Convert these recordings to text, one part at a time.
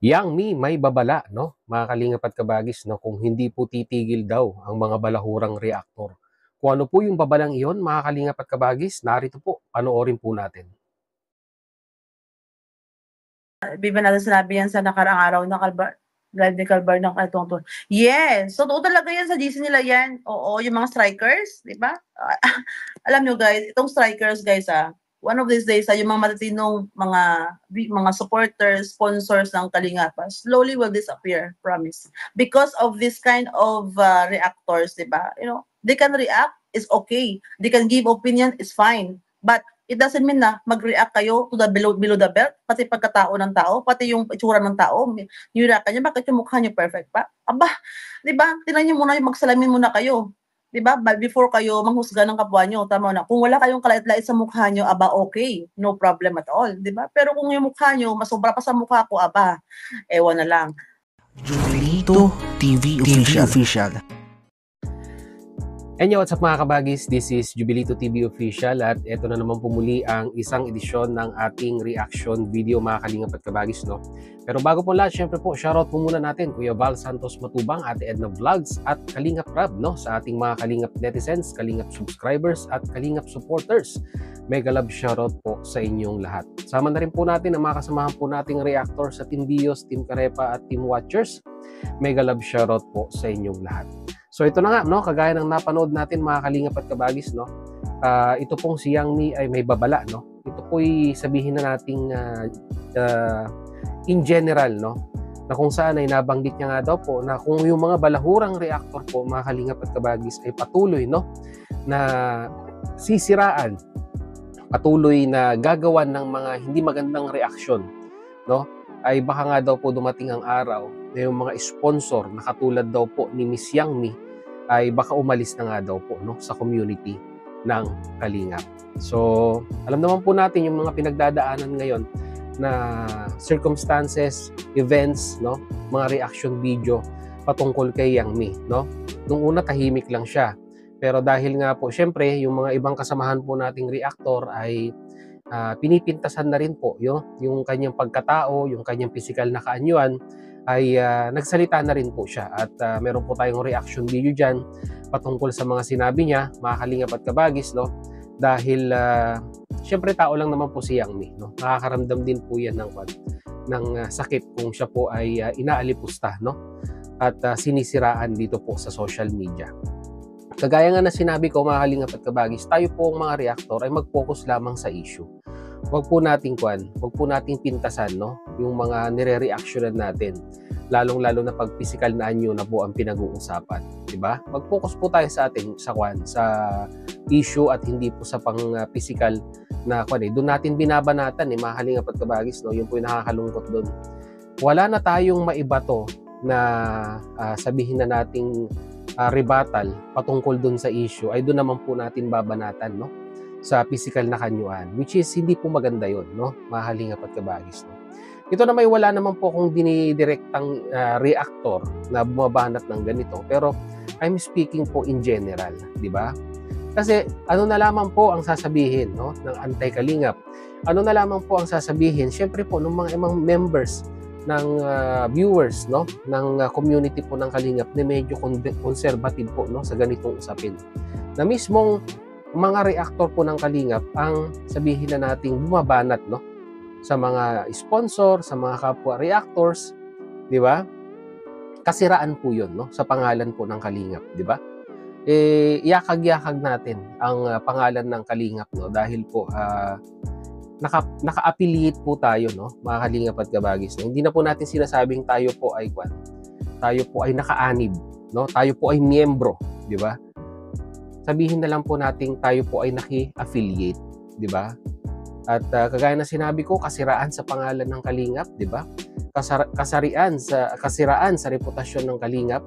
Yang Mi may babala, no? Mga kalingap at kabagis, no? Kung hindi po titigil daw ang mga balahurang reaktor. Kung ano po yung babalang iyon, mga kalingap at kabagis, narito po, panoorin po natin. Di ba natin sinabi yan sa nakaraang araw na live ni Kalbar ng Katungtun. Yes! So, totoo talaga yan sa GC nila yan. Oo, yung mga strikers, di ba? Alam nyo guys, itong strikers guys one of these days yung mga matatinong mga supporters, sponsors ng Kalingap slowly will disappear, promise. Because of this kind of reactors, di ba? You know, they can react, is okay. They can give opinion, is fine. But it doesn't mean na mag-react kayo to the below the belt, pati pagkatao ng tao, pati yung itsura ng tao, niyurakan niya, bakit yung mukha niyo perfect pa? Aba, di ba? Tingnan niyo muna, magsalamin muna kayo. Di ba? Before kayo manghusga ng kapwa niyo, tama na. Kung wala kayong kalait-lait sa mukha niyo, aba, okay. No problem at all. Di ba? Pero kung yung mukha niyo, masobra pa sa mukha ko, aba, ewan na lang. Jubilito TV Official. And what's up mga kabagis, this is Jubilito TV Official at ito na naman pumuli ang isang edisyon ng ating reaction video mga kalingap at kabagis, no? Pero bago po lahat, syempre po, shoutout po muna natin Kuya Val Santos Matubang, Ate Edna Vlogs at Kalingap Rab, no? Sa ating mga Kalingap netizens, Kalingap subscribers at Kalingap supporters. Mega love shoutout po sa inyong lahat. Sama na rin po natin ang mga kasamahan po nating reactor sa Team Bios, Team Karepa at Team Watchers. Mega love shoutout po sa inyong lahat. So ito na nga, no, kagaya ng napanood natin mga kalingap at kabagis, no, ito pong si Yang Mi ay may babala, no. Ito po'y sabihin na nating in general, no, na kung saan ay nabanggit niya nga daw po na kung yung mga balahurang reactor po mga kalingap at kabagis ay patuloy, no, na sisiraan, patuloy na gagawan ng mga hindi magandang reaksyon, no, ay baka nga daw po dumating ang araw na yung mga sponsor na katulad daw po ni Miss Yang Mi ay baka umalis na nga daw po, no, sa community ng Kalingap. So, alam naman po natin yung mga pinagdadaanan ngayon na circumstances, events, no, mga reaction video patungkol kay Yang Mi, no. Nung una tahimik lang siya. Pero dahil nga po, syempre, yung mga ibang kasamahan po nating reactor ay pinipintasan na rin po yung kanyang pagkatao, yung kanyang physical na kaanyuan ay nagsalita na rin po siya at meron po tayong reaction video dyan patungkol sa mga sinabi niya, mga kalingap at kabagis, no? Dahil syempre tao lang naman po si Yang Mi, no? Nakakaramdam din po yan ng sakit kung siya po ay inaalipusta, no? At sinisiraan dito po sa social media. Kagaya nga na sinabi ko mga kalingap at kabagis, tayo po ang mga reactor ay mag-focus lamang sa issue. Huwag po nating pintasan, no, yung mga nire-reactionan natin. Lalong-lalo na pag physical na anyo na po ang pinag-uusapan, di ba? Mag-focus po tayo sa issue at hindi po sa pang-physical na doon natin binabanatan mga kalingap at kabagis, no, yung po yung nakakalungkot doon. Wala na tayong maibato na sabihin na nating rebuttal patungkol doon sa issue ay doon naman po natin babanatan, no, sa physical na kanyuan, which is hindi po maganda yon, no, mga kalingap at kabagis, no. Ito na may wala naman po kung dinidirektang reactor na bumabanat ng ganito, pero I'm speaking po in general, di ba? Kasi ano na lamang po ang sasabihin, no, ng anti-kalingap, ano na lamang po ang sasabihin syempre po ng mga members ng viewers, no, ng community po ng Kalingap na medyo conservative po, no, sa ganitong usapin. Na mismong mga reactor po ng Kalingap ang sabihin na nating bumabanat, no, sa mga sponsor, sa mga kapwa reactors, di ba? Kasiraan po 'yon, no, sa pangalan po ng Kalingap, di ba? Yakag-yakag natin ang pangalan ng Kalingap, no, dahil po naka-affiliate po tayo, no, mga kalingap at kabagis. Hindi na po natin sinasabing tayo po ay naka-anib, no? Tayo po ay miyembro, di ba? Sabihin na lang po natin tayo po ay naki-affiliate, di ba? At kagaya na sinabi ko, kasiraan sa pangalan ng Kalingap, di ba? Kasiraan sa reputasyon ng Kalingap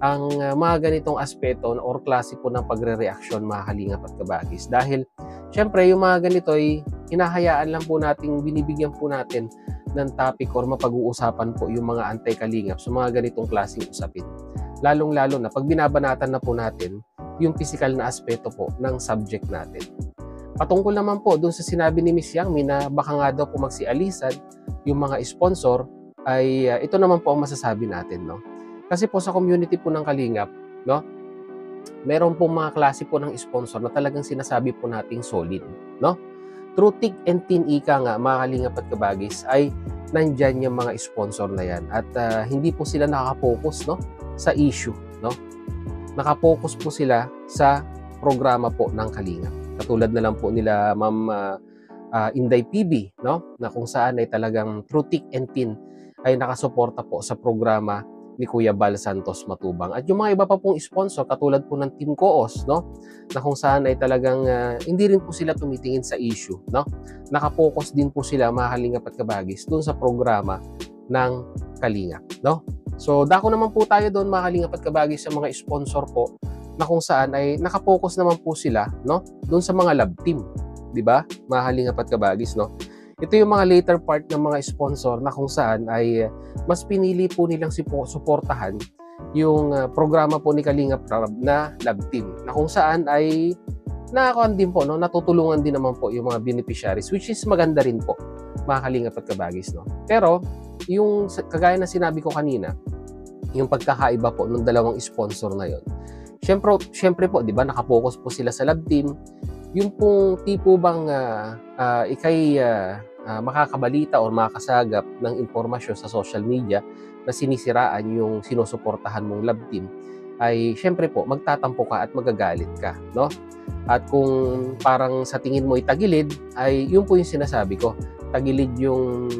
ang mga ganitong aspeto or klase po ng pagre-reaksyon mga kalingap at kabagis. Dahil syempre yung mga ganito ay hinahayaan lang po natin, binibigyan po natin ng topic or mapag-uusapan po yung mga anti-kalingap sa mga ganitong klaseng usapin. Lalong-lalo na pag binabanatan na po natin yung physical na aspeto po ng subject natin. Patungkol naman po dun sa sinabi ni Miss Yang Mi na baka nga daw po magsialisan yung mga sponsor ay ito naman po ang masasabi natin, no? Kasi po sa community po ng Kalingap, no? Meron pong mga klase po ng sponsor na talagang sinasabi po nating solid, no? Through thick and thin, ika nga, mga Kalingap at Kabagis, ay nandyan yung mga sponsor na yan. At hindi po sila nakaka-focus, no, sa issue, no? Nakapokus po sila sa programa po ng Kalingap. Katulad na lang po nila Ma'am Inday PB, no? Na kung saan ay talagang through thick and thin ay nakasuporta po sa programa ni Kuya Bal Santos Matubang. At yung mga iba pa pong sponsor, katulad po ng Team Coos, no? Na kung saan ay talagang hindi rin po sila tumitingin sa issue, no? Nakapokus din po sila, mga Kalingap at Kabagis, doon sa programa ng Kalingap, no? So, dako naman po tayo doon, mga Kalingap at Kabagis, sa mga sponsor po na kung saan ay nakapokus naman po sila, no? Doon sa mga lab team, di ba? Mga Kalingap at Kabagis, no? Ito yung mga later part ng mga sponsor na kung saan ay mas pinili po nilang suportahan yung programa po ni Kalingap Rab na lab team, na kung saan ay nakakakuan din po, no? Natutulungan din naman po yung mga beneficiaries, which is maganda rin po, mga Kalingap at Kabagis, no? Pero yung kagaya na sinabi ko kanina, yung pagkakaiba po ng dalawang sponsor na yon. Syempre po, di ba, nakapokus po sila sa lab team. Yung pong tipo bang ikay makakabalita o makakasagap ng impormasyon sa social media na sinisiraan yung sinusuportahan mong lab team, ay syempre po magtatampo ka at magagalit ka, no? At kung parang sa tingin mo itagilid, ay yun po yung sinasabi ko, tagilid yung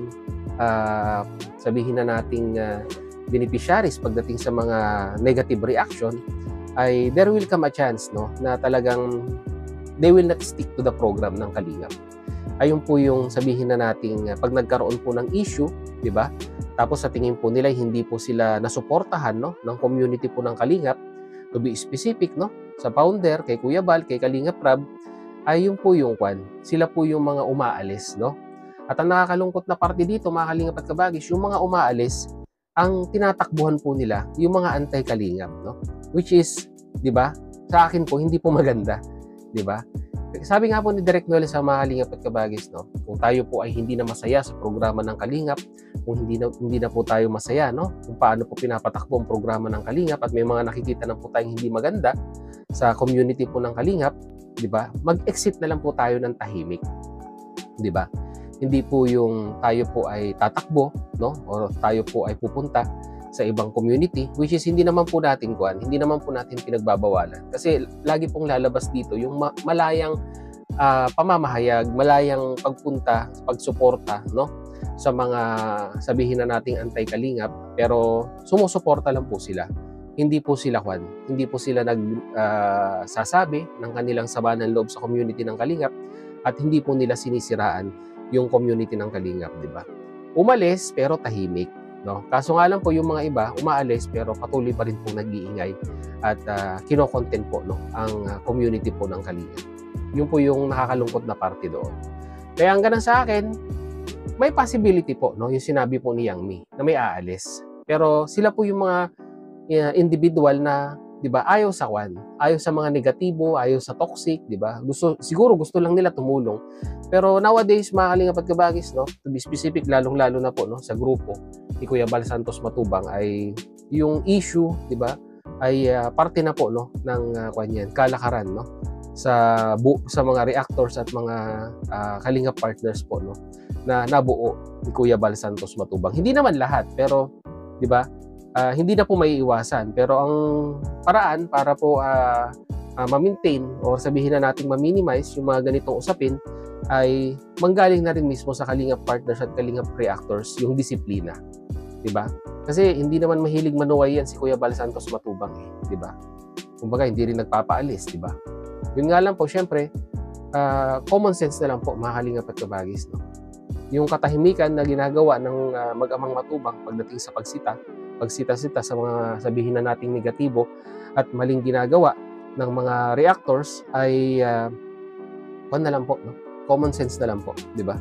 sabihin na nating beneficiaries pagdating sa mga negative reaction, ay there will come a chance, no, na talagang they will not stick to the program ng Kalingap. Ayun po yung sabihin na nating pag nagkaroon po ng issue, di ba? Tapos sa tingin po nila hindi po sila nasuportahan, no, ng community po ng Kalingap, to be specific, no, sa founder, kay Kuya Bal, kay Kalingap Rab, ay yun po yung sila po yung mga umaalis, no? At ang nakakalungkot na parte dito, mga Kalingap at Kabagis, yung mga umaalis, ang tinatakbuhan po nila yung mga anti-Kalingap, no? Which is, di ba, sa akin po hindi po maganda, di ba? Sabi nga po ni Direk Noel sa mga Kalingap at Kabagis, no, kung tayo po ay hindi na masaya sa programa ng Kalingap, kung hindi na po tayo masaya, no, kung paano po pinapatakbo ang programa ng Kalingap, at may mga nakikita na po tayong hindi maganda sa community po ng Kalingap, di ba? Mag-exit na lang po tayo ng tahimik, di ba? Hindi po yung tayo po ay tatakbo, no, o tayo po ay pupunta sa ibang community, which is hindi naman po natin pinagbabawalan. Kasi lagi pong lalabas dito yung malayang pamamahayag, malayang pagpunta, pagsuporta, no, sa mga sabihin na nating anti-Kalingap, pero sumusuporta lang po sila. Hindi po sila sasabi ng kanilang sama ng loob sa community ng Kalingap, at hindi po nila sinisiraan yung community ng Kalingap, di ba? Umalis pero tahimik, no? Kaso nga lang po yung mga iba umaalis pero patuloy pa rin po nag-iingay at kino-content po, no, ang community po ng Kalingap. Yun po yung nakakalungkot na parte doon. Kaya hanggang sa akin, may possibility po, no, yung sinabi po ni Yang Mi na may aalis. Pero sila po yung mga individual na, di ba, ayaw sa mga negatibo, ayaw sa toxic, di ba? Siguro gusto lang nila tumulong. Pero nowadays, mga Kalingap at Kabagis, no, to be specific, lalong-lalo na po, no, sa grupo ni Kuya Bal Santos Matubang, ay yung issue, di ba, ay parte na po, no, ng kalakaran, no, sa mga reactors at mga Kalingap partners po, no, na nabuo ni Kuya Bal Santos Matubang. Hindi naman lahat, pero di ba, hindi na po maiiwasan. Pero ang paraan para po ma-maintain o sabihin na nating ma-minimize yung mga ganitong usapin ay manggaling na rin mismo sa Kalingap partners at Kalingap reactors yung disiplina, di ba? Kasi hindi naman mahilig manuway yan si Kuya Bal Santos Matubang, di ba? Kumbaga hindi rin nagpapaalis, di ba? Yun nga lang po, syempre, common sense na lang po, mga Kalingap at Kabagis, no? Yung katahimikan na ginagawa ng mag-amang Matubang pagdating sa pagsita-sita sa mga sabihin na nating negatibo at maling ginagawa ng mga reactors ay na lang po, no? Common sense na lang po, di ba?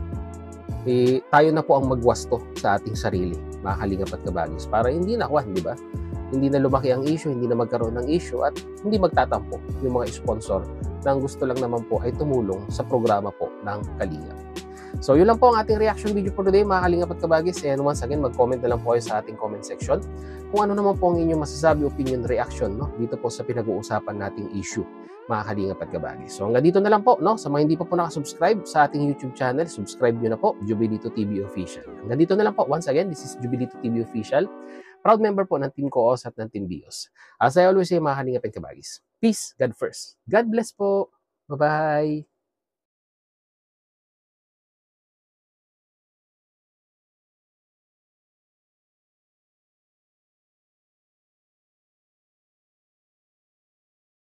Tayo na po ang magwasto sa ating sarili, mga Kalingap at Kabagis, para hindi na di ba? Hindi na lumaki ang issue, hindi na magkaroon ng issue, at hindi magtatampo yung mga sponsor na ang gusto lang naman po ay tumulong sa programa po ng Kalingap. So yun lang po ang ating reaction video for today mga kalingap at kabagis. And once again, mag-comment na lang po kayo sa ating comment section kung ano naman po ang inyong masasabi, opinion, reaction, no? Dito po sa pinag-uusapan nating issue mga kalingap at kabagis. So hanggang dito na lang po, no? Sa mga hindi pa po nakasubscribe sa ating YouTube channel, subscribe nyo na po, Jubilito TV Official. Hanggang dito na lang po. Once again, this is Jubilito TV Official. Proud member po ng Team Koos at ng Team Bios. As I always say mga kalingap at kabagis, peace, God first. God bless po. Bye-bye.